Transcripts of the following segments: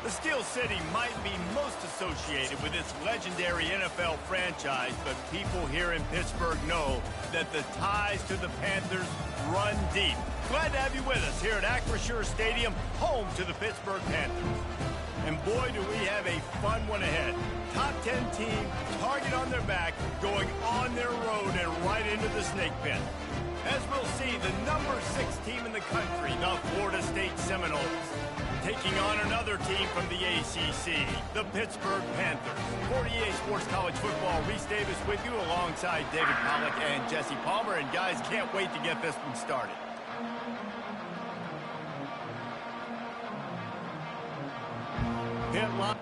Steel City might be most associated with its legendary NFL franchise, but people here in Pittsburgh know that the ties to the Panthers run deep. Glad to have you with us here at Acrisure Stadium, home to the Pittsburgh Panthers. And boy, do we have a fun one ahead. Top 10 team, target on their back, going on their road and right into the snake pit. As we'll see, the number 6 team in the country, the Florida State Seminoles, taking on another team from the ACC, the Pittsburgh Panthers. 48 Sports College Football, Reese Davis with you alongside David Pollack and Jesse Palmer. And guys, can't wait to get this one started. Pit line.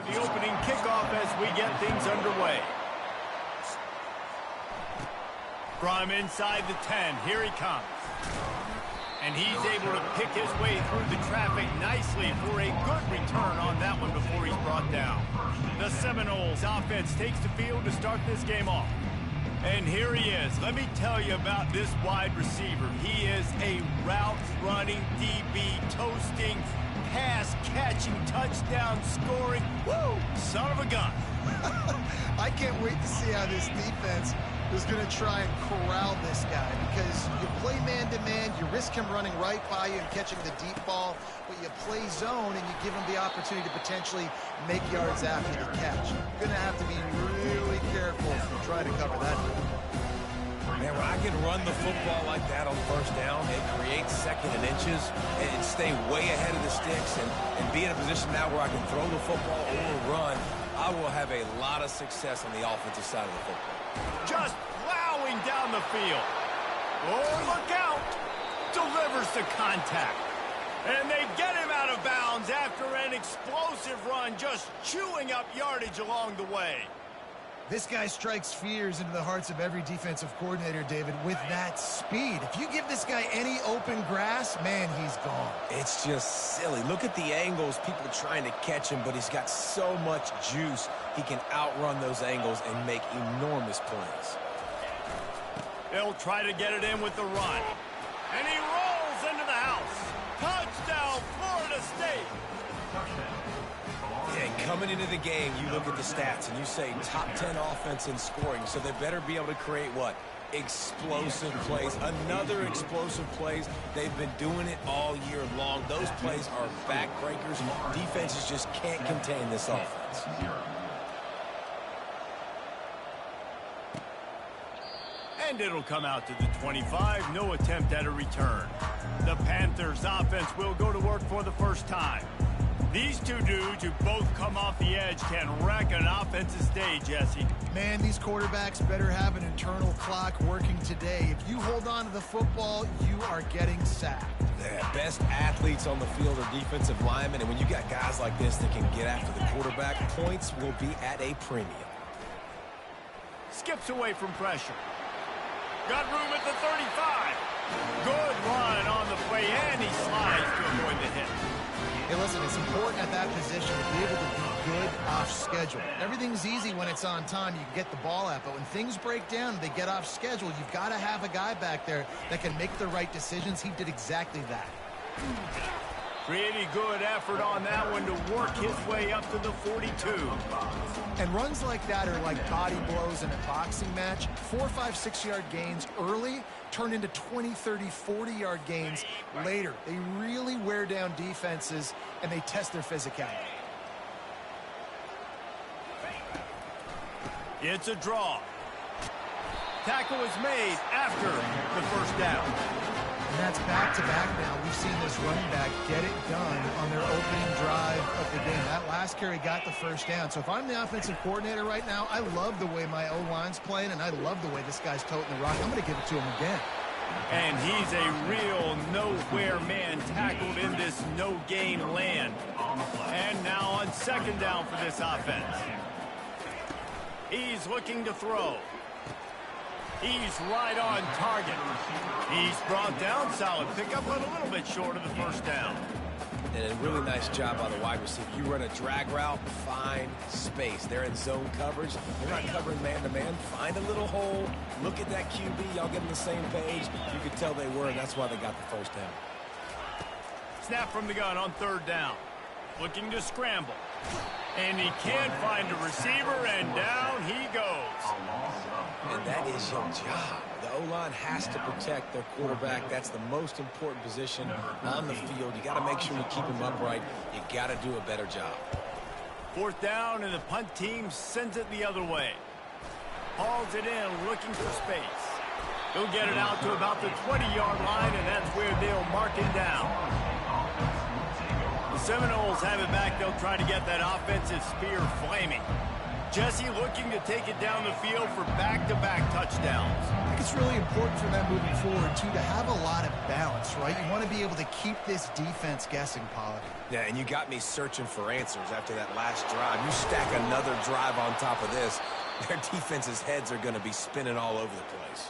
The opening kickoff as we get things underway. From inside the 10, here he comes. And he's able to pick his way through the traffic nicely for a good return on that one before he's brought down. The Seminoles offense takes the field to start this game off. And here he is. Let me tell you about this wide receiver. He is a route-running, DB, toasting, pass-catching, touchdown-scoring, woo, son of a gun. I can't wait to see how this defense is going to try and corral this guy, because you play man-to-man, you risk him running right by you and catching the deep ball, but you play zone and you give him the opportunity to potentially make yards after the catch. You're going to have to be really careful if you try to cover that. Man, when I can run the football like that on first down, it creates second and inches and stay way ahead of the sticks and be in a position now where I can throw the football or run, I will have a lot of success on the offensive side of the football. Just plowing down the field. Oh, look out. Delivers the contact. And they get him out of bounds after an explosive run, just chewing up yardage along the way. This guy strikes fears into the hearts of every defensive coordinator, David, with that speed. If you give this guy any open grass, man, he's gone. It's just silly. Look at the angles, people trying to catch him, but he's got so much juice. He can outrun those angles and make enormous plays. They'll try to get it in with the run. And he rolls into the house. Touchdown, Florida State. And coming into the game, you look at the stats and you say top 10 offense in scoring, so they better be able to create what? Explosive plays. Another explosive plays. They've been doing it all year long. Those plays are backbreakers. Defenses just can't contain this offense. And it'll come out to the 25. No attempt at a return. The Panthers offense will go to work for the first time. These two dudes who both come off the edge can wreck an offensive day, Jesse. Man, these quarterbacks better have an internal clock working today. If you hold on to the football, you are getting sacked. The best athletes on the field are defensive linemen, and when you got guys like this that can get after the quarterback, points will be at a premium. Skips away from pressure. Got room at the 35. Good run on the play, and he slides to avoid the hit. Hey, listen, it's important at that position to be able to be good off schedule. Everything's easy when it's on time. You can get the ball out, but when things break down, they get off schedule. You've got to have a guy back there that can make the right decisions. He did exactly that. Pretty good effort on that one to work his way up to the 42. And runs like that are like body blows in a boxing match. 4, 5, 6-yard gains early turn into 20, 30, 40-yard gains later. They really wear down defenses, and they test their physicality. It's a draw. Tackle is made after the first down. And that's back-to-back now. We've seen this running back get it done on their opening drive of the game. That last carry got the first down. So if I'm the offensive coordinator right now, I love the way my O-line's playing, and I love the way this guy's toting the rock. I'm going to give it to him again. And he's a real nowhere man tackled in this no-gain land. And now on second down for this offense. He's looking to throw. He's right on target. He's brought down, solid pickup, but a little bit short of the first down. And a really nice job by the wide receiver. You run a drag route, find space. They're in zone coverage. They're not covering man-to-man. Find a little hole. Look at that QB. Y'all get on the same page. You could tell they were, and that's why they got the first down. Snap from the gun on 3rd down. Looking to scramble. And he can't find a receiver, and down he goes. And that is your job. The O-line has to protect their quarterback. That's the most important position on the field. You got to make sure you keep him upright. You got to do a better job. 4th down, and the punt team sends it the other way. Hauls it in, looking for space. He'll get it out to about the 20-yard line, and that's where they'll mark it down. The Seminoles have it back. They'll try to get that offensive spear flaming. Jesse looking to take it down the field for back-to-back touchdowns. I think it's really important for them moving forward, too, to have a lot of balance, right? You want to be able to keep this defense guessing, Pollard. Yeah, and you got me searching for answers after that last drive. You stack another drive on top of this, their defense's heads are going to be spinning all over the place.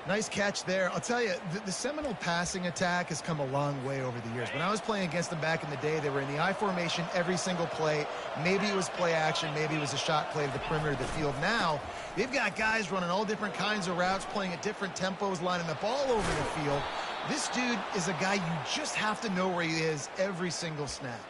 Nice catch there. I'll tell you, the Seminole passing attack has come a long way over the years. When I was playing against them back in the day, they were in the I formation every single play. Maybe it was play action. Maybe it was a shot play to the perimeter of the field. Now, they've got guys running all different kinds of routes, playing at different tempos, lining up all over the field. This dude is a guy you just have to know where he is every single snap.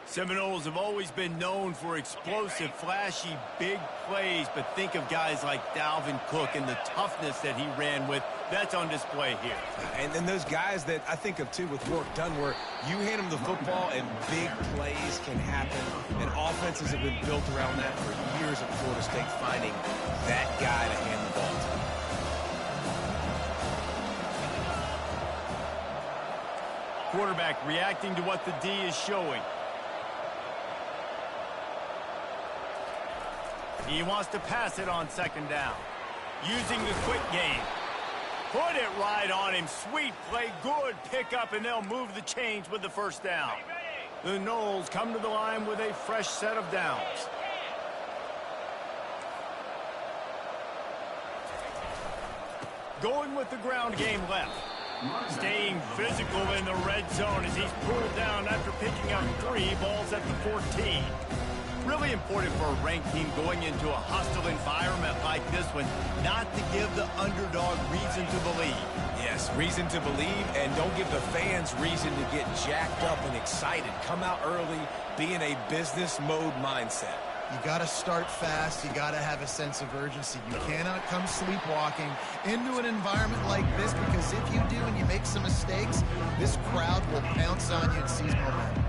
Seminoles have always been known for explosive, flashy, big plays, but think of guys like Dalvin Cook and the toughness that he ran with. That's on display here. And then those guys that I think of, too, with Rourke Dunn, where you hand them the football and big plays can happen, and offenses have been built around that for years at Florida State, finding that guy to hand the ball to. Quarterback reacting to what the D is showing. He wants to pass it on 2nd down. Using the quick game. Put it right on him. Sweet play. Good pickup, and they'll move the chains with the 1st down. The Noles come to the line with a fresh set of downs. Going with the ground game left. Staying physical in the red zone as he's pulled down after picking up 3 balls at the 14. Really important for a ranked team going into a hostile environment like this one, not to give the underdog reason to believe. Yes, reason to believe, and don't give the fans reason to get jacked up and excited. Come out early, be in a business mode mindset. You got to start fast. You got to have a sense of urgency. You cannot come sleepwalking into an environment like this, because if you do and you make some mistakes, this crowd will pounce on you and seize momentum.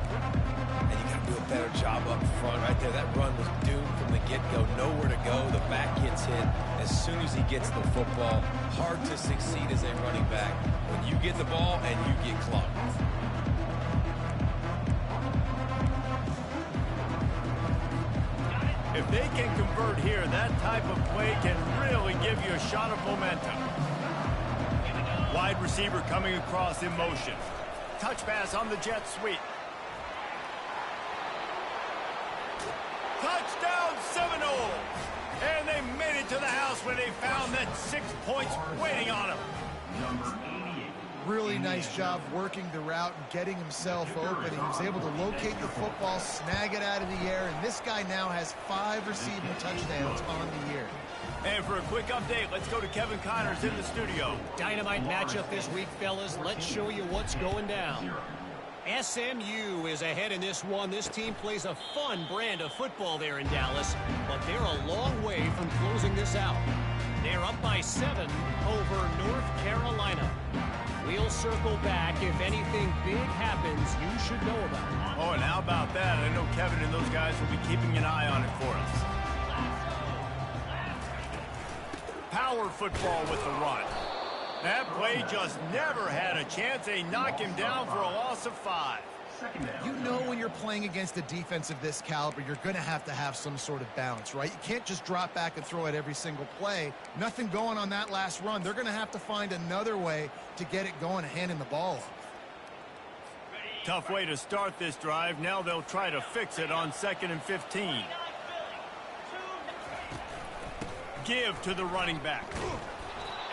And you got to do a better job up front right there. That run was doomed from the get-go. Nowhere to go. The back gets hit as soon as he gets the football. Hard to succeed as a running back when you get the ball and you get clocked. If they can convert here, that type of play can really give you a shot of momentum. Wide receiver coming across in motion. Touch pass on the jet sweep. Touchdown Seminoles! And they made it to the house when they found that 6 points waiting on them. Really nice job working the route and getting himself open. He was able to locate the football, snag it out of the air, and this guy now has 5 receiving touchdowns on the year. And for a quick update, let's go to Kevin Connors in the studio. Dynamite matchup this week, fellas. Let's show you what's going down. SMU is ahead in this one. This team plays a fun brand of football there in Dallas, but they're a long way from closing this out. They're up by 7 over North Carolina. We'll circle back if anything big happens you should know about. Oh, and how about that? I know Kevin and those guys will be keeping an eye on it for us. Power football with the run. That play just never had a chance. They knock him down for a loss of 5. You know when you're playing against a defense of this caliber, you're going to have some sort of balance, right? You can't just drop back and throw it every single play. Nothing going on that last run. They're going to have to find another way to get it going and handing the ball off. Tough way to start this drive. Now they'll try to fix it on 2nd and 15. Give to the running back.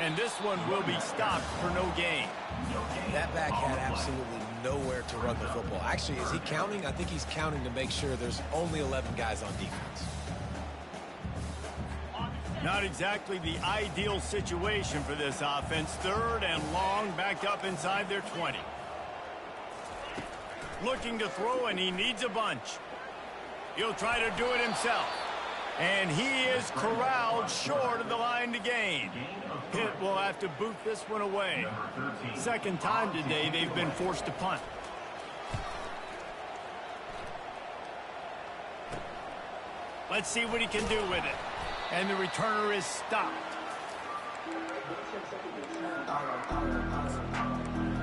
And this one will be stopped for no gain. That back had absolutely nowhere to run the football. Actually, is he counting? I think he's counting to make sure there's only 11 guys on defense. Not exactly the ideal situation for this offense. 3rd and long, backed up inside their 20. Looking to throw, and he needs a bunch. He'll try to do it himself. And he is corralled short of the line to gain. Pitt will have to boot this one away. 2nd time today they've been forced to punt. Let's see what he can do with it. And the returner is stopped.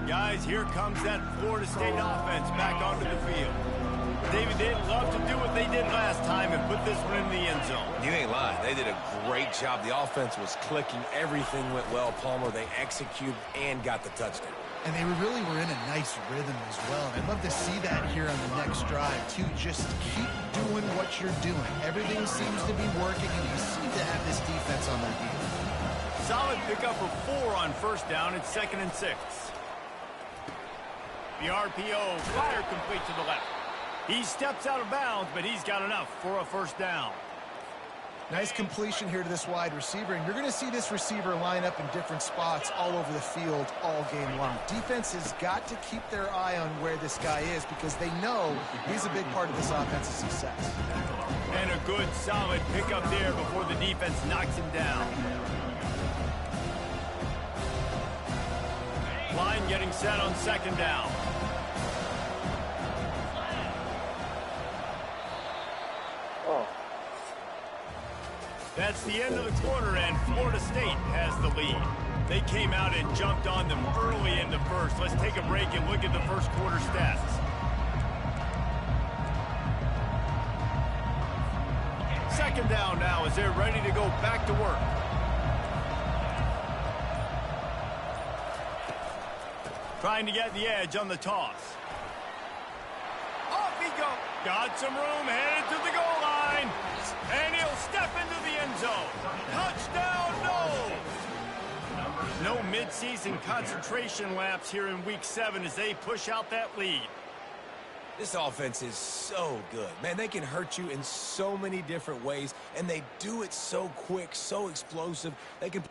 Guys, here comes that Florida State offense back onto the field. David, they'd love to do what they did last time and put this one in the end zone. You ain't lying. They did a great job. The offense was clicking. Everything went well, Palmer. They executed and got the touchdown. And they really were in a nice rhythm as well. And I'd love to see that here on the next drive, too. Just keep doing what you're doing. Everything seems to be working, and you seem to have this defense on their heels. Solid pickup of 4 on 1st down. It's 2nd and 6. The RPO, flyer complete to the left. He steps out of bounds, but he's got enough for a 1st down. Nice completion here to this wide receiver, and you're going to see this receiver line up in different spots all over the field all game long. Defense has got to keep their eye on where this guy is because they know he's a big part of this offense's success. And a good, solid pickup there before the defense knocks him down. Line getting set on 2nd down. That's the end of the quarter, and Florida State has the lead. They came out and jumped on them early in the 1st. Let's take a break and look at the 1st quarter stats. Second down now as they're ready to go back to work. Trying to get the edge on the toss. Off he goes. Got some room, headed to the goal line. And he'll step into the end zone. Touchdown, no! No midseason concentration laps here in Week 7 as they push out that lead. This offense is so good. Man, they can hurt you in so many different ways, and they do it so quick, so explosive. They can...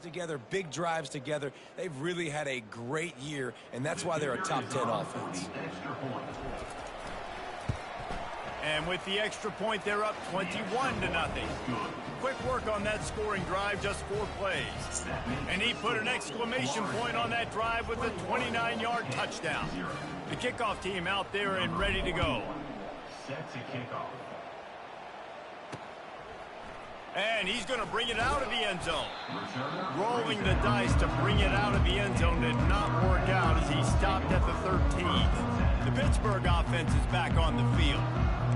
together, big drives together. They've really had a great year, and that's why they're a top 10 offense. And with the extra point, they're up 21-0. Quick work on that scoring drive, just 4 plays. And he put an exclamation point on that drive with a 29-yard touchdown. The kickoff team out there and ready to go. Set to kickoff. And he's going to bring it out of the end zone. Rolling the dice to bring it out of the end zone did not work out as he stopped at the 13. The Pittsburgh offense is back on the field.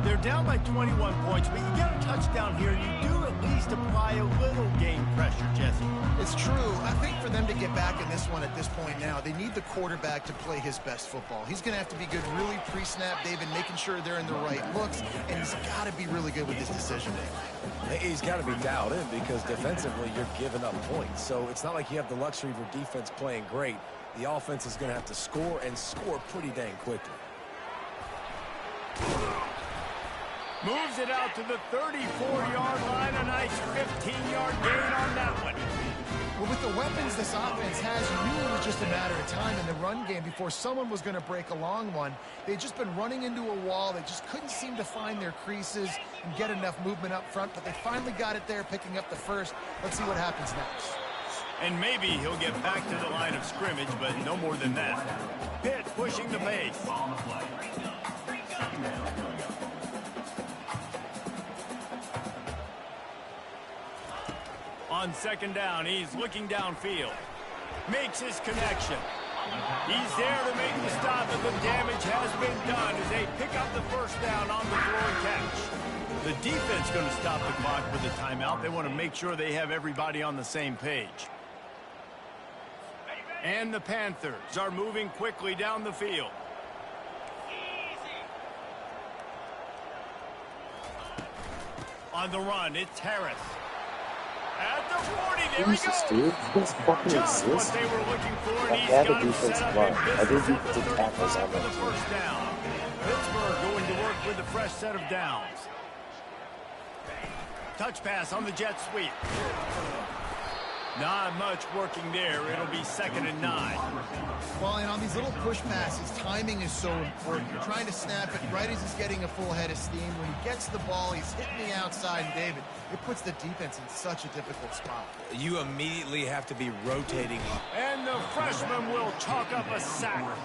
They're down by 21 points, but you get a touchdown here, and you do at least apply a little game pressure, Jesse. It's true. I think for them to get back in this one at this point now, they need the quarterback to play his best football. He's going to have to be good really pre-snap, David, making sure they're in the right looks, and he's got to be really good with his decision-making. He's got to be dialed in because defensively you're giving up points. So it's not like you have the luxury of your defense playing great. The offense is going to have to score and score pretty dang quickly. Moves it out to the 34-yard line. A nice 15-yard gain on that one. Well, with the weapons this offense has, you knew it was just a matter of time in the run game before someone was going to break a long one. They'd just been running into a wall. They just couldn't seem to find their creases and get enough movement up front, but they finally got it there, picking up the first. Let's see what happens next. And maybe he'll get back to the line of scrimmage, but no more than that. Pitt pushing the base. On second down, he's looking downfield. Makes his connection. He's there to make the stop, and the damage has been done as they pick up the first down on the throw and catch. The defense going to stop the clock with a timeout. They want to make sure they have everybody on the same page. And the Panthers are moving quickly down the field. On the run, it's Harris. At the 40, there he Jesus, goes. dude. This fucking Just what exists. they were looking for, and I he's had a got him set defensive up line. in I business did at the defensive tackles 35 on for that the team. first down. Pittsburgh going to work with a fresh set of downs. Touch pass on the jet sweep. Not much working there. It'll be 2nd and 9. Well, and on these little push passes, timing is so important. You're trying to snap it right as he's getting a full head of steam. When he gets the ball, he's hitting the outside, and David, it puts the defense in such a difficult spot. You immediately have to be rotating. And the freshman will chalk up a sack.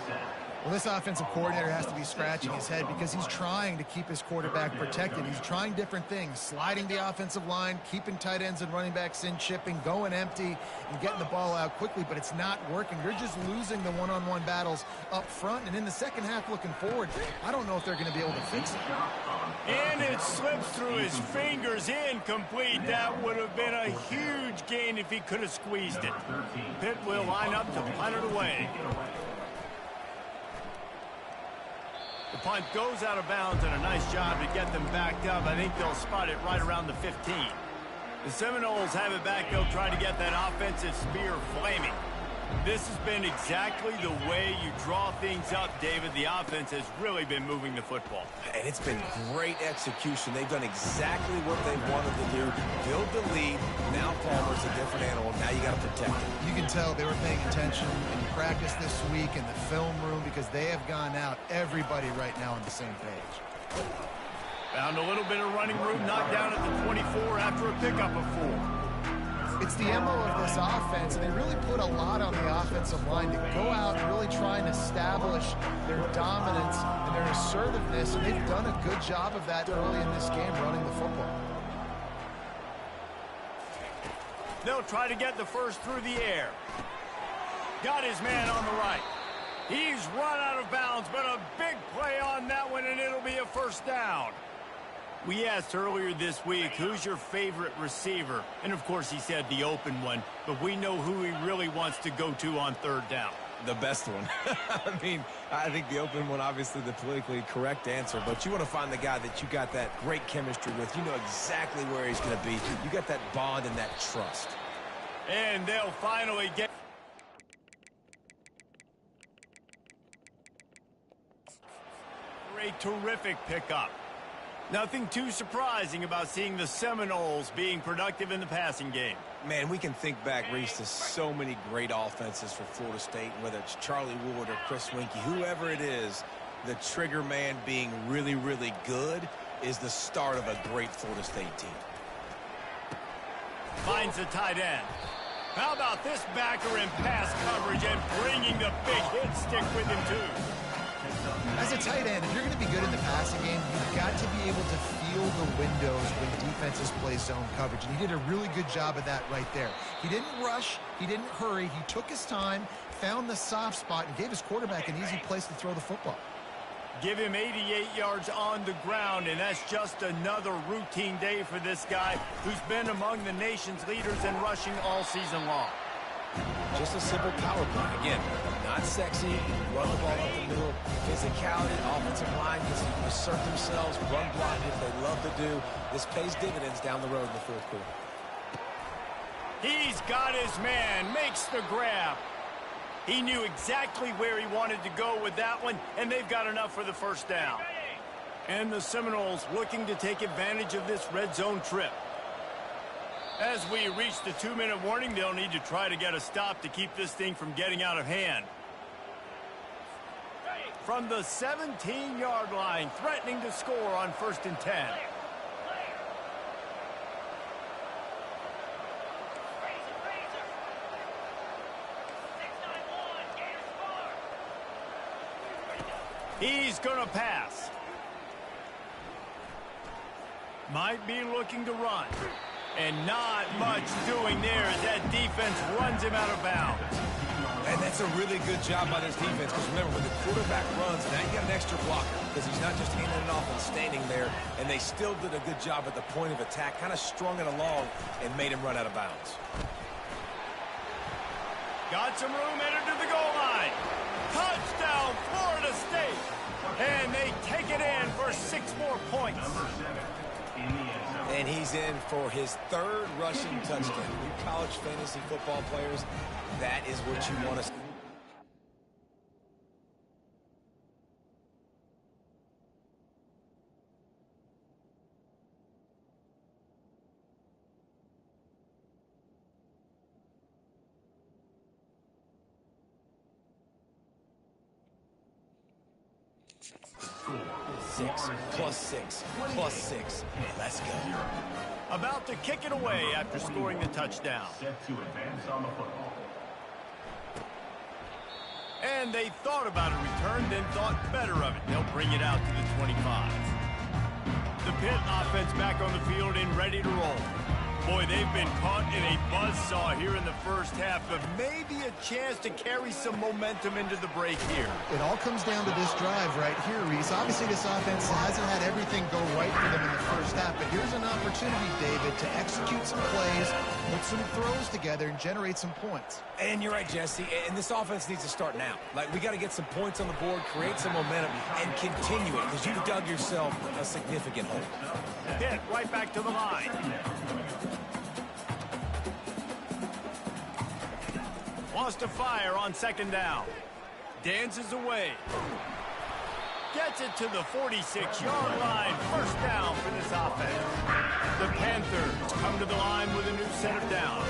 Well, this offensive coordinator has to be scratching his head because he's trying to keep his quarterback protected. He's trying different things, sliding the offensive line, keeping tight ends and running backs in, chipping, going empty, and getting the ball out quickly, but it's not working. You're just losing the one-on-one battles up front, and in the second half looking forward, I don't know if they're going to be able to fix it. And it slips through his fingers, incomplete. That would have been a huge gain if he could have squeezed it. Pitt will line up to punt it away. The punt goes out of bounds, and a nice job to get them backed up. I think they'll spot it right around the 15. The Seminoles have it back. They'll try to get that offensive spear flaming. This has been exactly the way you draw things up, David. The offense has really been moving the football. And it's been great execution. They've done exactly what they wanted to do. Build the lead. Now Palmer's a different animal. Now you got to protect him. You can tell they were paying attention in practice this week in the film room because they have gone out, everybody right now on the same page. Found a little bit of running room, knocked down at the 24 after a pickup of 4. It's the MO of this offense, and they really put a lot on the offensive line to go out and really try and establish their dominance and their assertiveness, and they've done a good job of that early in this game running the football. They'll try to get the first through the air. Got his man on the right. He's run out of bounds, but a big play on that one, and it'll be a first down. We asked earlier this week, who's your favorite receiver? And, of course, he said the open one, but we know who he really wants to go to on 3rd down. The best one. I mean, I think the open one, obviously the politically correct answer, but you want to find the guy that you got that great chemistry with. You know exactly where he's going to be. You got that bond and that trust. And they'll finally get... A terrific pickup. Nothing too surprising about seeing the Seminoles being productive in the passing game. Man, we can think back, Reese, to so many great offenses for Florida State, whether it's Charlie Ward or Chris Winkie, whoever it is, the trigger man being really, really good is the start of a great Florida State team. Finds the tight end. How about this backer in pass coverage and bringing the big hit stick with him, too? As a tight end, if you're going to be good in the passing game, you've got to be able to feel the windows when defenses play zone coverage. And he did a really good job of that right there. He didn't rush. He didn't hurry. He took his time, found the soft spot, and gave his quarterback an easy place to throw the football. Give him 88 yards on the ground, and that's just another routine day for this guy who's been among the nation's leaders in rushing all season long. Just a simple power play. Again, not sexy, run the ball up the middle, physicality, offensive line gets to assert themselves, run block if they love to do. This pays dividends down the road in the fourth quarter. He's got his man, makes the grab. He knew exactly where he wanted to go with that one, and they've got enough for the first down. And the Seminoles looking to take advantage of this red zone trip. As we reach the 2-minute warning, they'll need to try to get a stop to keep this thing from getting out of hand. From the 17-yard line, threatening to score on 1st and 10. He's going to pass. Might be looking to run. And not much doing there as that defense runs him out of bounds. And that's a really good job by this defense, because remember, when the quarterback runs, now you got an extra blocker, because he's not just handing it off and standing there, and they still did a good job at the point of attack, kind of strung it along and made him run out of bounds. Got some room, headed to the goal line. Touchdown, Florida State. And they take it in for 6 more points. And he's in for his 3rd rushing touchdown. You college fantasy football players, that is what you want to see. Six, plus 6, plus 6. Let's go. About to kick it away after scoring the touchdown. Set to advance on the football. And they thought about a return, then thought better of it. They'll bring it out to the 25. The Pitt offense back on the field and ready to roll. Boy, they've been caught in a buzzsaw here in the first half, but maybe a chance to carry some momentum into the break here. It all comes down to this drive right here, Reese. Obviously, this offense hasn't had everything go right for them in the first half, but here's an opportunity, David, to execute some plays, put some throws together, and generate some points. And you're right, Jesse, and this offense needs to start now. Like, we got to get some points on the board, create some momentum, and continue it, because you've dug yourself a significant hole. Pitt right back to the line. Wants to fire on 2nd down. Dances away. Gets it to the 46-yard line. 1st down for this offense. The Panthers come to the line with a new set of downs.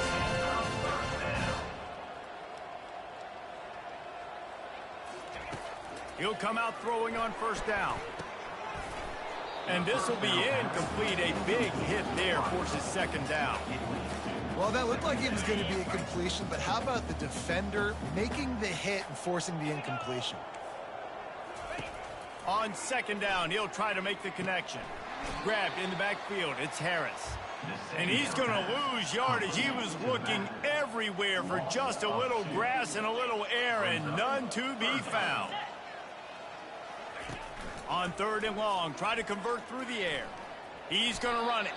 He'll come out throwing on 1st down. And this will be incomplete. A big hit there forces 2nd down. Well, that looked like it was going to be a completion, but how about the defender making the hit and forcing the incompletion? On 2nd down, he'll try to make the connection. Grabbed in the backfield, it's Harris. And he's going to lose yardage. He was looking everywhere for just a little grass and a little air, and none to be found. On 3rd and long, try to convert through the air. He's going to run it.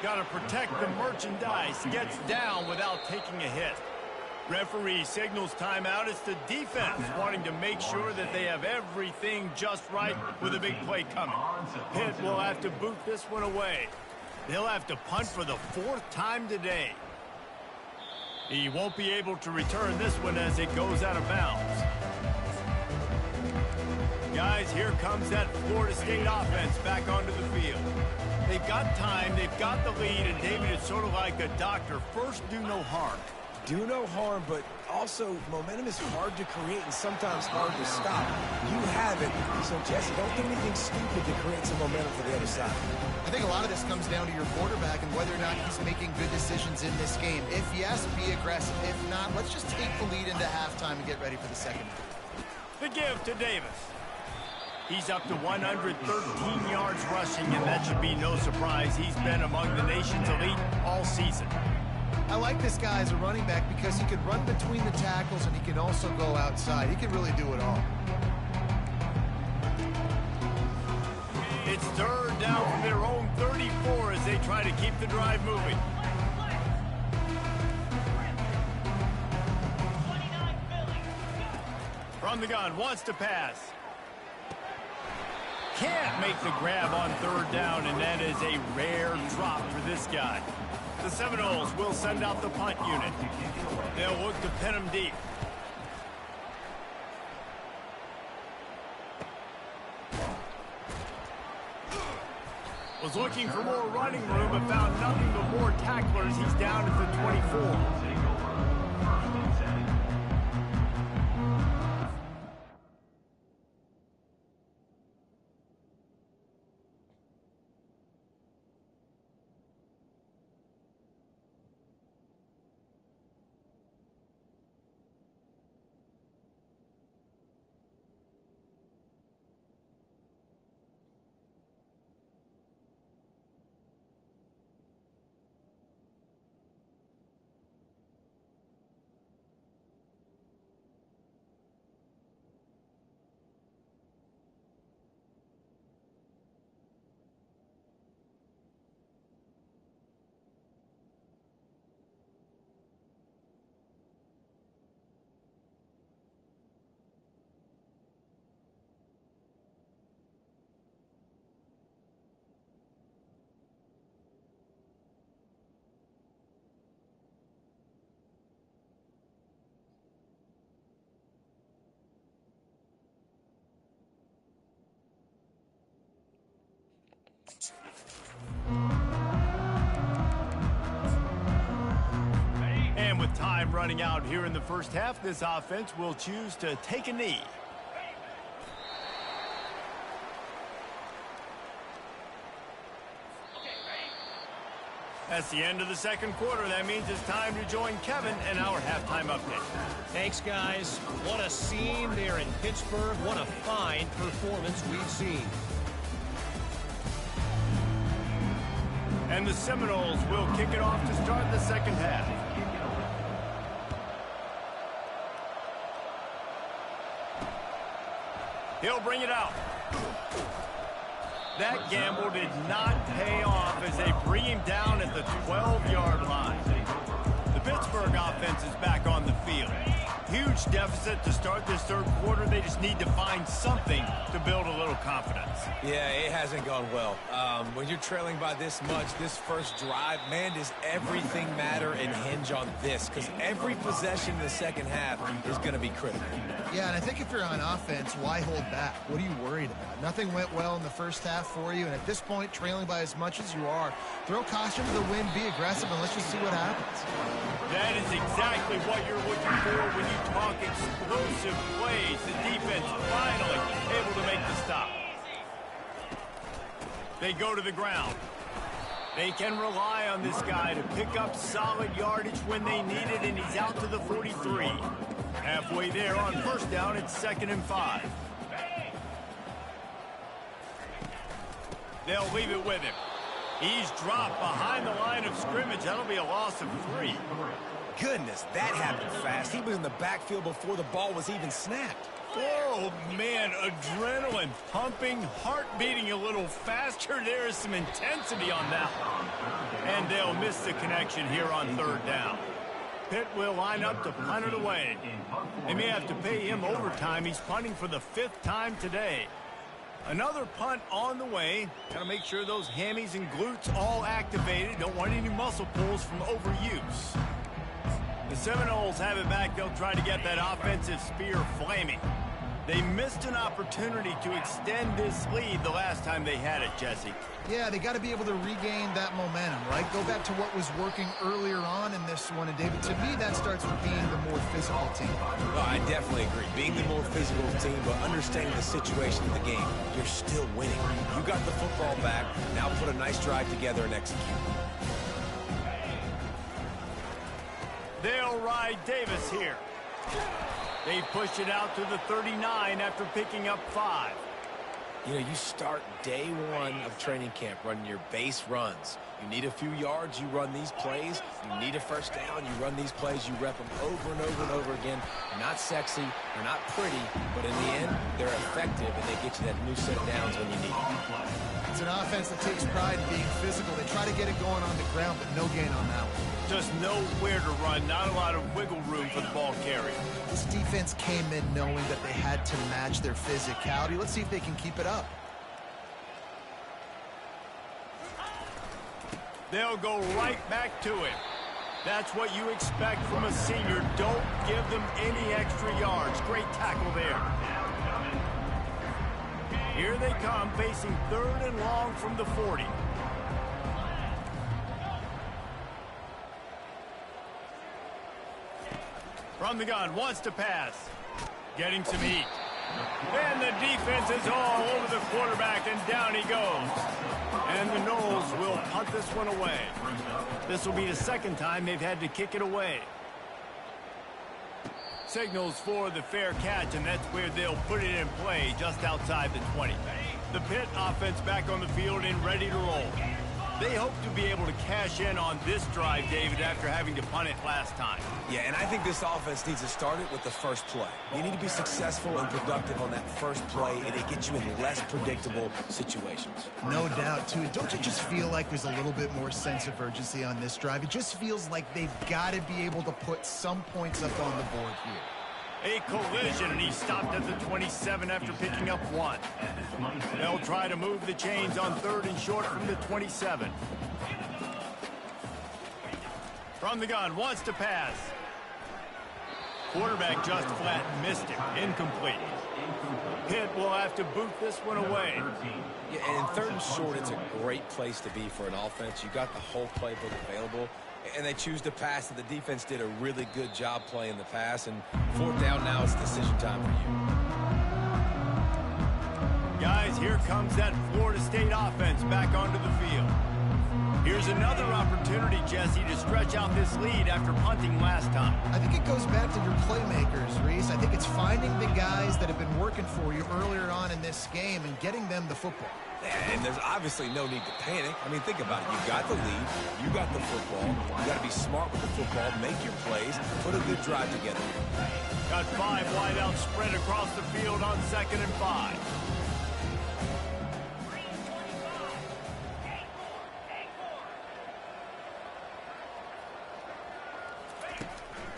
Got to protect the merchandise. Gets down without taking a hit. Referee signals timeout. It's the defense wanting to make sure that they have everything just right with a big play coming. Pitt will have to boot this one away. They'll have to punt for the 4th time today. He won't be able to return this one as it goes out of bounds. Guys, here comes that Florida State offense back onto the field. They've got time, they've got the lead, and David, it's sort of like a doctor. First, do no harm. Do no harm, but also momentum is hard to create and sometimes hard to stop. You have it, so Jesse, don't do anything stupid to create some momentum for the other side. I think a lot of this comes down to your quarterback and whether or not he's making good decisions in this game. If yes, be aggressive. If not, let's just take the lead into halftime and get ready for the second half. The give to Davis. He's up to 113 yards rushing, and that should be no surprise. He's been among the nation's elite all season. I like this guy as a running back because he can run between the tackles and he can also go outside. He can really do it all. It's third down from their own 34 as they try to keep the drive moving. From the gun, wants to pass. Can't make the grab on third down, and that is a rare drop for this guy. The Seminoles will send out the punt unit. They'll look to pin him deep. Was looking for more running room, but found nothing but more tacklers. He's down at the 24. And with time running out here in the first half, this offense will choose to take a knee. That's the end of the second quarter. That means it's time to join Kevin and our halftime update. Thanks, guys. What a scene there in Pittsburgh. What a fine performance we've seen. And the Seminoles will kick it off to start the second half. He'll bring it out. That gamble did not pay off as they bring him down at the 12-yard line. The Pittsburgh offense is back on the field. Huge deficit to start this third quarter. They just need to find something to build a little confidence. Yeah, it hasn't gone well. When you're trailing by this much, this first drive, man, does everything matter and hinge on this? Because every possession in the second half is going to be critical. Yeah, and I think if you're on offense, why hold back? What are you worried about? Nothing went well in the first half for you, and at this point, trailing by as much as you are, throw caution to the wind, be aggressive, and let's just see what happens. That is exactly what you're looking for when you talk explosive plays. The defense finally able to make the stop. They go to the ground. They can rely on this guy to pick up solid yardage when they need it, and he's out to the 43. Halfway there on first down, it's 2nd and 5. They'll leave it with him. He's dropped behind the line of scrimmage. That'll be a loss of 3. Goodness, that happened fast. He was in the backfield before the ball was even snapped. Oh, man, adrenaline pumping, heart beating a little faster. There is some intensity on that one. And they'll miss the connection here on third down. Pitt will line up to punt it away. They may have to pay him overtime. He's punting for the 5th time today. Another punt on the way. Got to make sure those hammies and glutes all activated. Don't want any muscle pulls from overuse. The Seminoles have it back. They'll try to get that offensive spear flaming. They missed an opportunity to extend this lead the last time they had it, Jesse. Yeah, they got to be able to regain that momentum, right? Go back to what was working earlier on in this one. And, David, to me, that starts with being the more physical team. Well, I definitely agree. Being the more physical team, but understanding the situation of the game. You're still winning. You got the football back. Now put a nice drive together and execute. They'll ride Davis here. They push it out to the 39 after picking up 5. You know, you start day one of training camp running your base runs. You need a few yards, you run these plays. You need a first down, you run these plays. You rep them over and over and over again. They're not sexy, they're not pretty, but in the end, they're effective, and they get you that new set of downs when you need it. It's an offense that takes pride in being physical. They try to get it going on the ground, but no gain on that one. Just nowhere to run, not a lot of wiggle room for the ball carrier. This defense came in knowing that they had to match their physicality. Let's see if they can keep it up. They'll go right back to it. That's what you expect from a senior. Don't give them any extra yards. Great tackle there. Here they come, facing 3rd and long from the 40. From the gun, wants to pass. Getting some heat. And the defense is all over the quarterback, and down he goes. And the Noles will punt this one away. This will be the second time they've had to kick it away. Signals for the fair catch, and that's where they'll put it in play, just outside the 20. The Pitt offense back on the field and ready to roll. They hope to be able to cash in on this drive, David, after having to punt it last time. Yeah, and I think this offense needs to start it with the first play. You need to be successful and productive on that first play, and it gets you in less predictable situations. No doubt, too. Don't you just feel like there's a little bit more sense of urgency on this drive? It just feels like they've got to be able to put some points up on the board here. A collision, and he stopped at the 27 after picking up 1. They'll try to move the chains on 3rd and short from the 27. From the gun, wants to pass. Quarterback just flat missed him. Incomplete. Pitt will have to boot this one away. Yeah, and 3rd and short, it's a great place to be for an offense. You got the whole playbook available, and they choose to pass, and the defense did a really good job playing the pass, and 4th down now, it's decision time for you. Guys, here comes that Florida State offense back onto the field. Here's another opportunity, Jesse, to stretch out this lead after punting last time. I think it goes back to your playmakers, Reese. I think it's finding the guys that have been working for you earlier on in this game and getting them the football. And there's obviously no need to panic. I mean, think about it. You got the lead. You got the football. You got to be smart with the football, make your plays, put a good drive together. Got 5 wideouts spread across the field on 2nd and 5.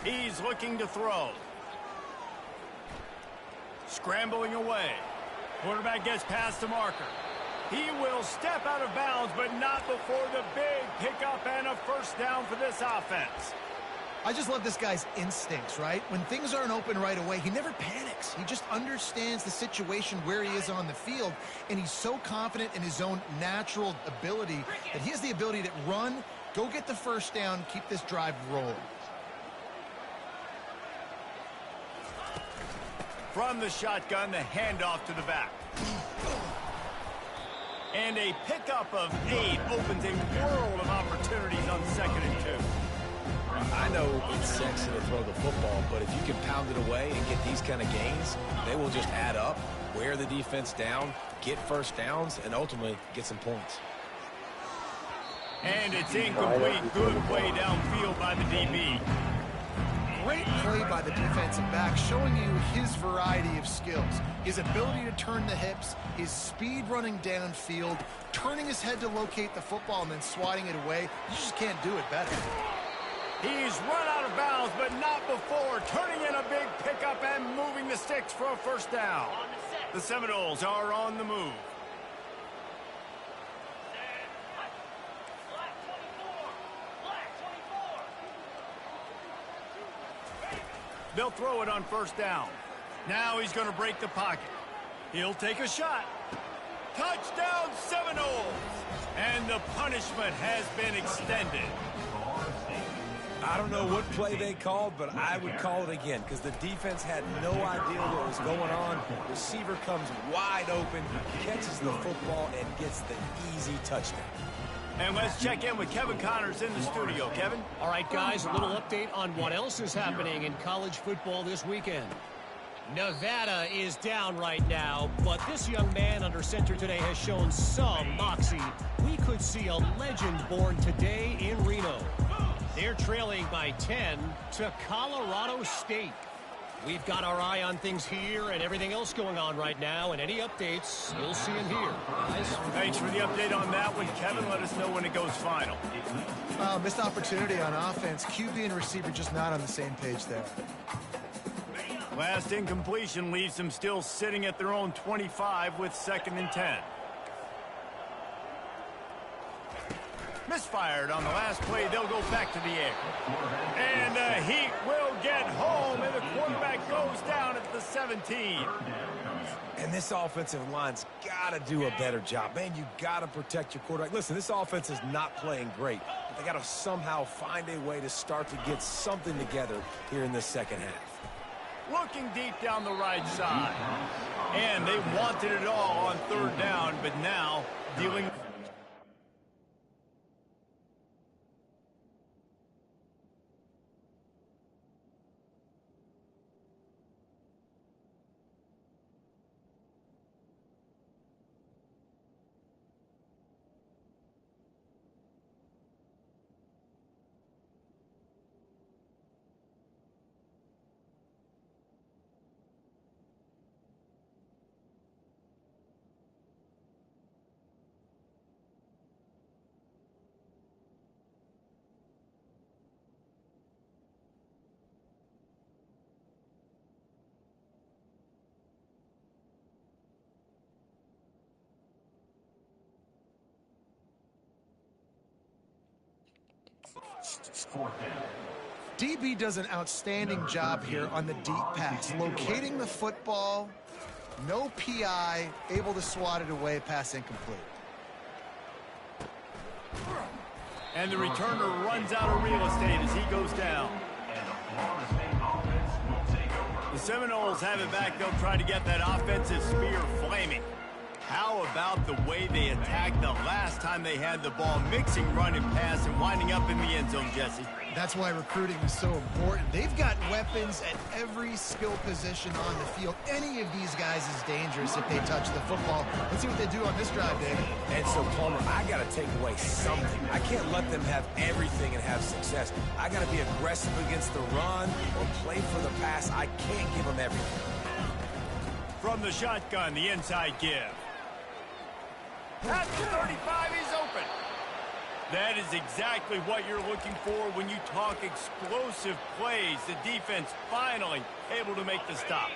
He's looking to throw. Scrambling away. Quarterback gets past the marker. He will step out of bounds, but not before the big pickup and a first down for this offense. I just love this guy's instincts, right? When things aren't open right away, he never panics. He just understands the situation where he is on the field, and he's so confident in his own natural ability that he has the ability to run, go get the first down, keep this drive rolling. From the shotgun, the handoff to the back. And a pickup of 8 opens a world of opportunities on 2nd and 2. I know it's sexy to throw the football, but if you can pound it away and get these kind of gains, they will just add up, wear the defense down, get first downs, and ultimately get some points. And it's incomplete. Good play downfield by the DB. Great play by the defensive back, showing you his variety of skills. His ability to turn the hips, his speed running downfield, turning his head to locate the football and then swatting it away. You just can't do it better. He's run out of bounds, but not before turning in a big pickup and moving the sticks for a first down. The Seminoles are on the move. They'll throw it on first down. Now he's going to break the pocket. He'll take a shot. Touchdown, Seminoles! And the punishment has been extended. I don't know what play they called, but I would call it again because the defense had no idea what was going on. Receiver comes wide open, catches the football, and gets the easy touchdown. And let's check in with Kevin Connors in the studio. Kevin? All right, guys, a little update on what else is happening in college football this weekend. Nevada is down right now, but this young man under center today has shown some moxie. We could see a legend born today in Reno. They're trailing by 10 to Colorado State. We've got our eye on things here and everything else going on right now, and any updates, you'll see them here. Guys? Thanks for the update on that one, Kevin. Let us know when it goes final. Missed opportunity on offense. QB and receiver just not on the same page there. Last incompletion leaves them still sitting at their own 25 with 2nd and 10. Misfired on the last play. They'll go back to the air. And the Heat will get home, and the quarterback goes down at the 17. And this offensive line's got to do a better job. Man, you got to protect your quarterback. Listen, this offense is not playing great. They got to somehow find a way to start to get something together here in this second half. Looking deep down the right side. And they wanted it all on 3rd down, but now dealing... DB does an outstanding job here on the deep pass, locating the football, no PI, able to swat it away, pass incomplete. And the returner runs out of real estate as he goes down. The Seminoles have it back. They'll try to get that offensive spear flaming. How about the way they attacked the last time they had the ball, mixing run and pass and winding up in the end zone, Jesse? That's why recruiting is so important. They've got weapons at every skill position on the field. Any of these guys is dangerous if they touch the football. Let's see what they do on this drive, David. And so, Palmer, I got to take away something. I can't let them have everything and have success. I got to be aggressive against the run or play for the pass. I can't give them everything. From the shotgun, the inside give. At the 35, he's open. That is exactly what you're looking for when you talk explosive plays. The defense finally able to make the stop.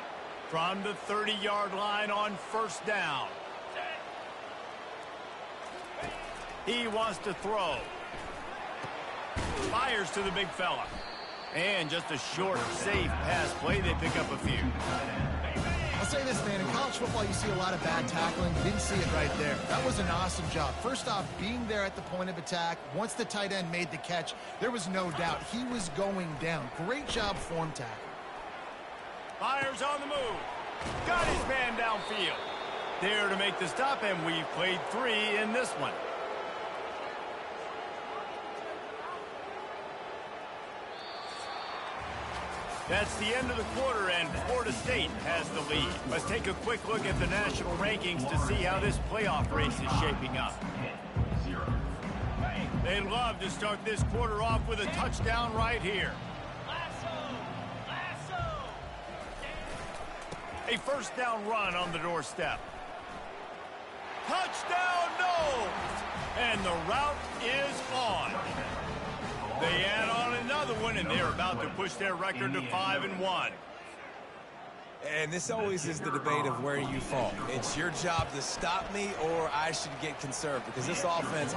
From the 30-yard line on 1st down. He wants to throw. Fires to the big fella. And just a short, safe pass play. They pick up a few. I'll say this, man. In college football, you see a lot of bad tackling. Didn't see it right there. That was an awesome job. First off, being there at the point of attack. Once the tight end made the catch, there was no doubt he was going down. Great job form tackle. Fires on the move. Got his man downfield. There to make the stop, and we've played 3 in this one. That's the end of the quarter, and Florida State has the lead. Let's take a quick look at the national rankings to see how this playoff race is shaping up. They'd love to start this quarter off with a touchdown right here. A 1st down run on the doorstep. Touchdown, no! And the route is on. They add on another one, and they're about to push their record to 5-1. And this always is the debate of where you fall. It's your job to stop me, or I should get conserved, because this offense...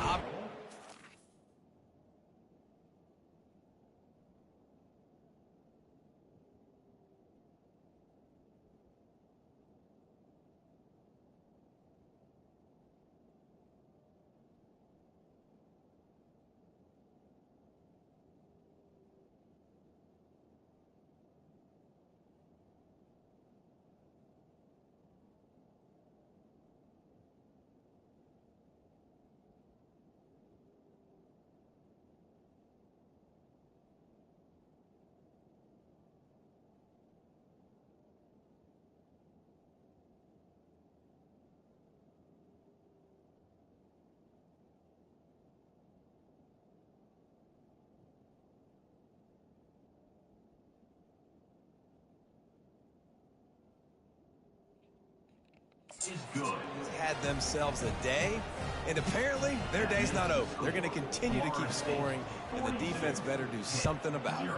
is good. Had themselves a day, and apparently their day's not over. They're going to continue to keep scoring, and the defense better do something about it.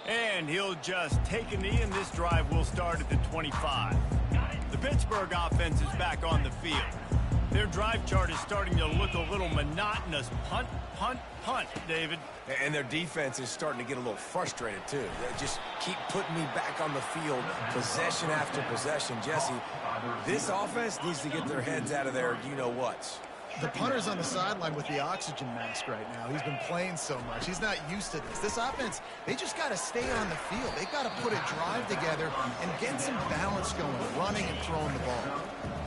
And he'll just take a knee, and this drive will start at the 25. The Pittsburgh offense is back on the field. Their drive chart is starting to look a little monotonous. Punt, punt, punt, David. And their defense is starting to get a little frustrated, too. They just keep putting me back on the field, possession after possession. Jesse, this offense needs to get their heads out of their you-know-whats. The punter's on the sideline with the oxygen mask right now. He's been playing so much. He's not used to this. This offense, they just got to stay on the field. They've got to put a drive together and get some balance going, running and throwing the ball.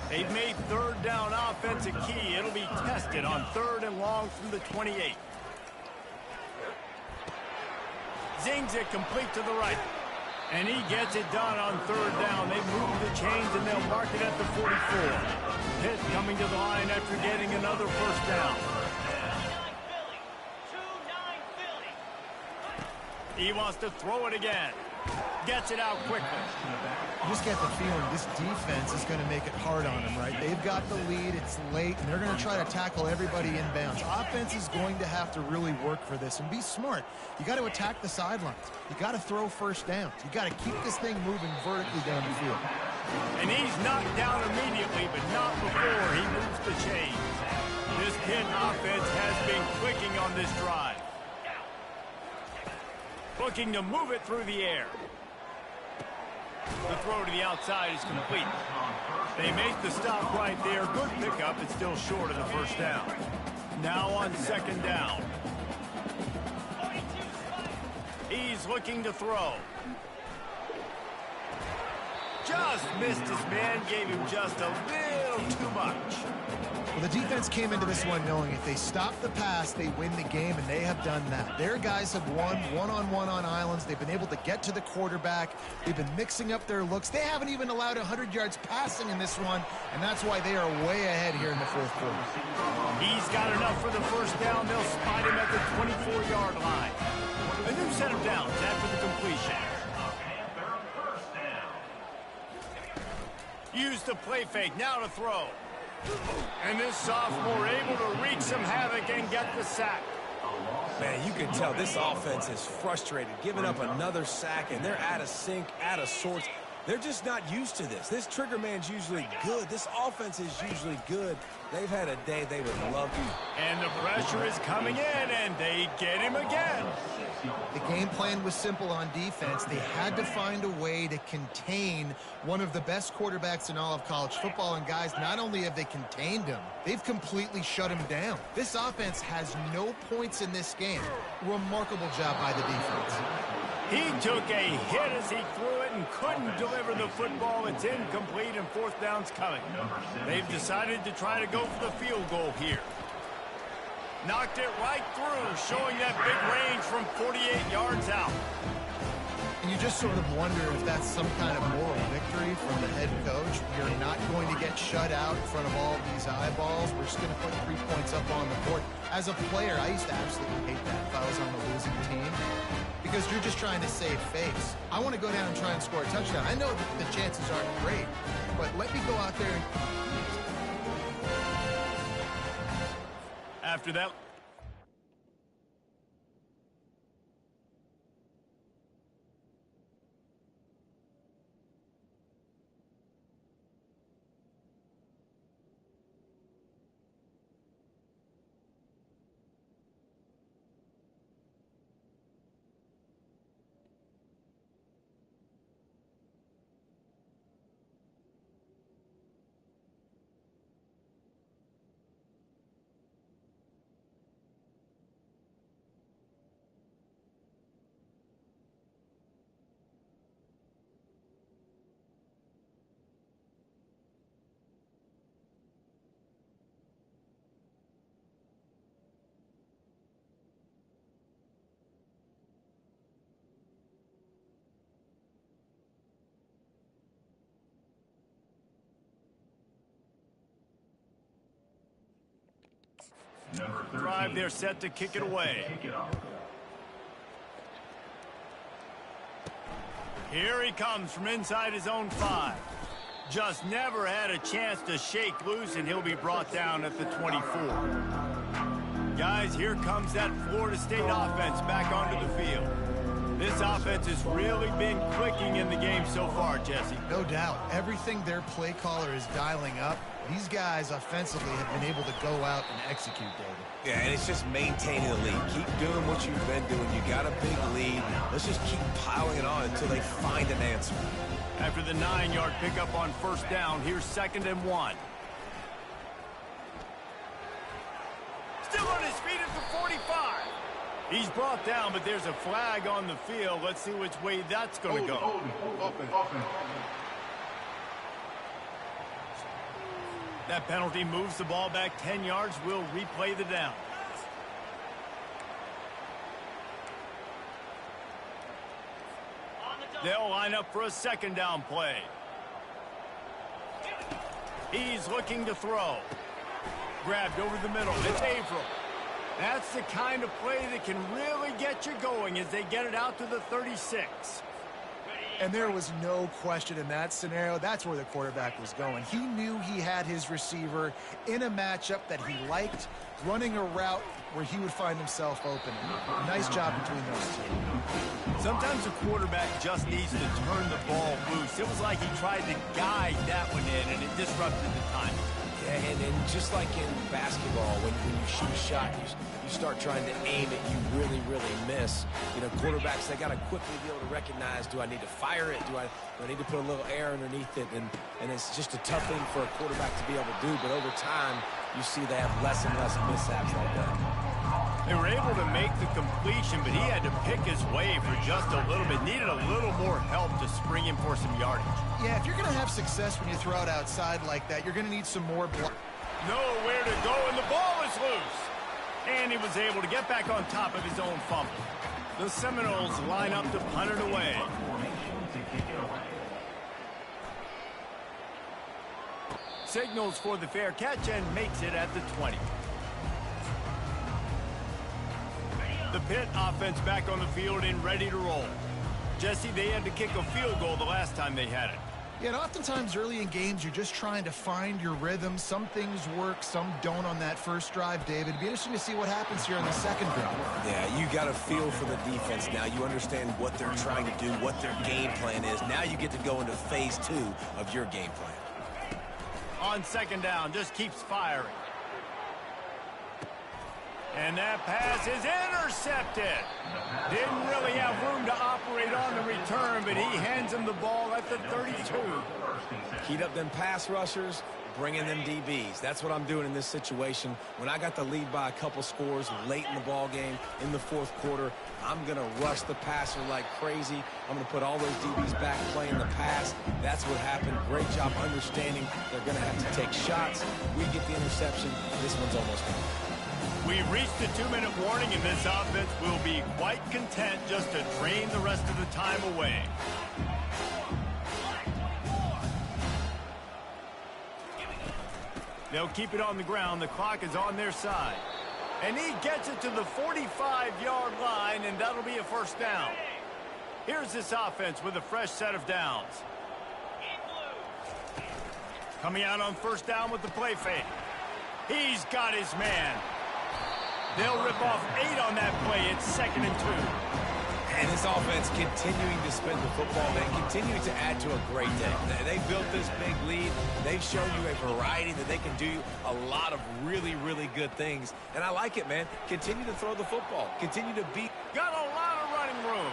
They've made third down offense a key. It'll be tested on 3rd and long from the 28. Zings it complete to the right. And he gets it done on 3rd down. They move the chains, and they'll mark it at the 44. Pitt coming to the line after getting another first down. He wants to throw it again. Gets it out quickly. I just get the feeling this defense is going to make it hard on them, right? They've got the lead. It's late, and they're going to try to tackle everybody inbounds. Offense is going to have to really work for this and be smart. You got to attack the sidelines. You got to throw first downs. You got to keep this thing moving vertically down the field. And he's knocked down immediately, but not before he moves the chains. This Pitt offense has been clicking on this drive. Looking to move it through the air. The throw to the outside is complete. They make the stop right there. Good pickup. It's still short of the first down. Now on 2nd down. He's looking to throw. Just missed his man. Gave him just a little too much. Well, the defense came into this one knowing if they stop the pass, they win the game, and they have done that. Their guys have won one-on-one on islands. They've been able to get to the quarterback. They've been mixing up their looks. They haven't even allowed 100 yards passing in this one, and that's why they are way ahead here in the 4th quarter. He's got enough for the first down. They'll spot him at the 24-yard line. A new set of downs after the completion. Use the play fake. Now to throw. And this sophomore able to wreak some havoc and get the sack. Man, you can tell this offense is frustrated, giving up another sack, and they're out of sync, out of sorts. They're just not used to this. This trigger man's usually good. This offense is usually good. They've had a day they would love to. And the pressure is coming in, and they get him again. The game plan was simple on defense. They had to find a way to contain one of the best quarterbacks in all of college football. And guys, not only have they contained him, they've completely shut him down. This offense has no points in this game. Remarkable job by the defense. He took a hit as he threw it and couldn't deliver the football. It's incomplete, and 4th down's coming. They've decided to try to go for the field goal here. Knocked it right through, showing that big range from 48 yards out. And you just sort of wonder if that's some kind of moral victory from the head coach. You're not going to get shut out in front of all these eyeballs. We're just going to put 3 points up on the board. As a player, I used to absolutely hate that if I was on the losing team, because you're just trying to save face. I want to go down and try and score a touchdown. I know that the chances aren't great, but let me go out there and... After that, drive, they're set to kick it away. Here he comes from inside his own 5. Just never had a chance to shake loose, and he'll be brought down at the 24. Guys, here comes that Florida State offense back onto the field. This offense has really been clicking in the game so far, Jesse. No doubt. Everything their play caller is dialing up, these guys offensively have been able to go out and execute, David. Yeah, and it's just maintaining the lead. Keep doing what you've been doing. You got a big lead. Let's just keep piling it on until they find an answer. After the 9-yard pickup on first down, here's 2nd and 1. Still on his feet at the 45. He's brought down, but there's a flag on the field. Let's see which way that's going to go. That penalty moves the ball back 10 yards. We'll replay the down. They'll line up for a 2nd down play. He's looking to throw. Grabbed over the middle. It's Averill. That's the kind of play that can really get you going as they get it out to the 36. And there was no question in that scenario. That's where the quarterback was going. He knew he had his receiver in a matchup that he liked, running a route where he would find himself open. Nice job between those two. Sometimes a quarterback just needs to turn the ball loose. It was like he tried to guide that one in, and it disrupted the timing. Yeah, and just like in basketball, when you shoot a shot, you start trying to aim it, you really, really miss. You know, quarterbacks, they got to quickly be able to recognize, do I need to fire it? Do I need to put a little air underneath it? And it's just a tough thing for a quarterback to be able to do. But over time, you see they have less and less mishaps like that. They were able to make the completion, but he had to pick his way for just a little bit. Needed a little more help to spring him for some yardage. Yeah, if you're going to have success when you throw it outside like that, you're going to need some more block. Nowhere to go, and the ball is loose. And he was able to get back on top of his own fumble. The Seminoles line up to punt it away. Signals for the fair catch and makes it at the 20. The Pitt offense back on the field and ready to roll. Jesse, they had to kick a field goal the last time they had it. Yeah, and oftentimes early in games, you're just trying to find your rhythm. Some things work, some don't on that first drive, David. It'd be interesting to see what happens here in the second drive. Yeah, you got a feel for the defense now. You understand what they're trying to do, what their game plan is. Now you get to go into phase 2 of your game plan. On 2nd down, just keeps firing. And that pass is intercepted. Didn't really have room to operate on the return, but he hands him the ball at the 32. Heat up them pass rushers, bring in them DBs. That's what I'm doing in this situation. When I got the lead by a couple scores late in the ball game, in the 4th quarter, I'm going to rush the passer like crazy. I'm going to put all those DBs back playing the pass. That's what happened. Great job understanding they're going to have to take shots. We get the interception. This one's almost done. We've reached the 2-minute warning, and this offense will be quite content just to drain the rest of the time away. They'll keep it on the ground. The clock is on their side. And he gets it to the 45-yard line, and that'll be a 1st down. Here's this offense with a fresh set of downs. Coming out on 1st down with the play fake. He's got his man. They'll rip off 8 on that play. It's 2nd and 2. And this offense continuing to spin the football, man, continuing to add to a great day. They built this big lead. They've shown you a variety that they can do a lot of really, really good things. And I like it, man. Continue to throw the football. Continue to beat. Got a lot of running room.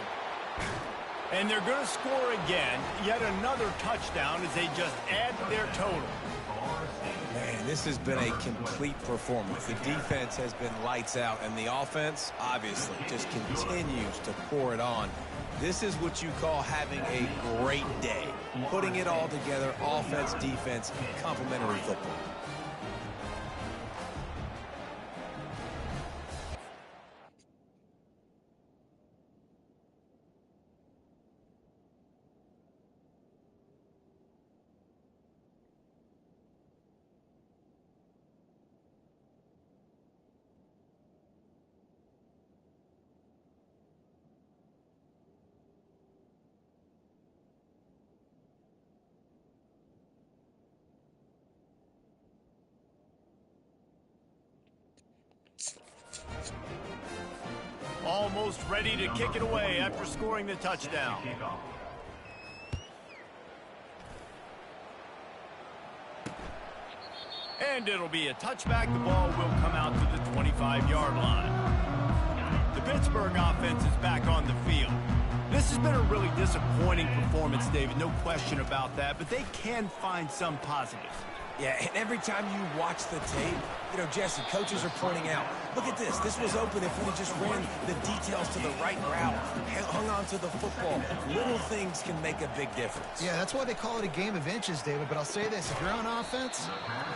And they're going to score again. Yet another touchdown as they just add to their total. Man, this has been a complete performance. The defense has been lights out, and the offense, obviously, just continues to pour it on. This is what you call having a great day. Putting it all together, offense, defense, complementary football. Almost ready to kick it away after scoring the touchdown. Kickoff. And it'll be a touchback. The ball will come out to the 25-yard line. The Pittsburgh offense is back on the field. This has been a really disappointing performance, David, no question about that, but they can find some positives. Yeah, and every time you watch the tape, you know, Jesse, coaches are pointing out, look at this. This was open if we just ran the details to the right route, hung on to the football. Little things can make a big difference. Yeah, that's why they call it a game of inches, David. But I'll say this, if you're on offense,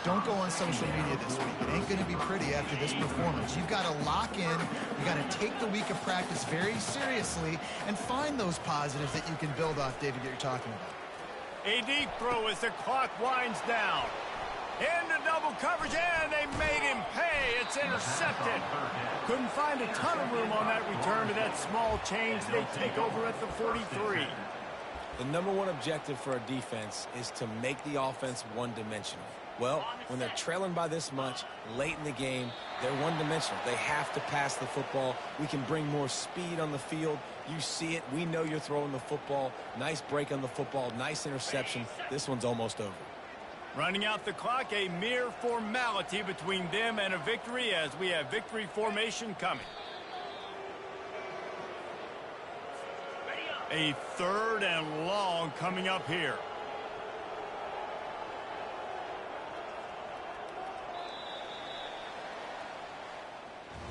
don't go on social media this week. It ain't going to be pretty after this performance. You've got to lock in. You got to take the week of practice very seriously and find those positives that you can build off, David, that you're talking about. A deep throw as the clock winds down. Into double coverage, and they made him pay. It's intercepted. Couldn't find a ton of room on that return to that small change. They take over at the 43. The number one objective for a defense is to make the offense one-dimensional. Well, when they're trailing by this much late in the game, they're one-dimensional. They have to pass the football. We can bring more speed on the field. You see it. We know you're throwing the football. Nice break on the football. Nice interception. This one's almost over. Running out the clock, a mere formality between them and a victory as we have victory formation coming. A 3rd and long coming up here.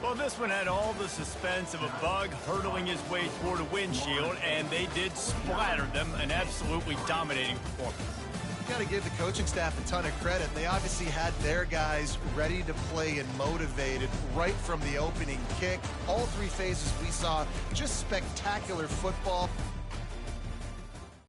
Well, this one had all the suspense of a bug hurtling his way toward a windshield, and they did splatter them. An absolutely dominating performance. Got to give the coaching staff a ton of credit. They obviously had their guys ready to play and motivated right from the opening kick. All 3 phases we saw just spectacular football.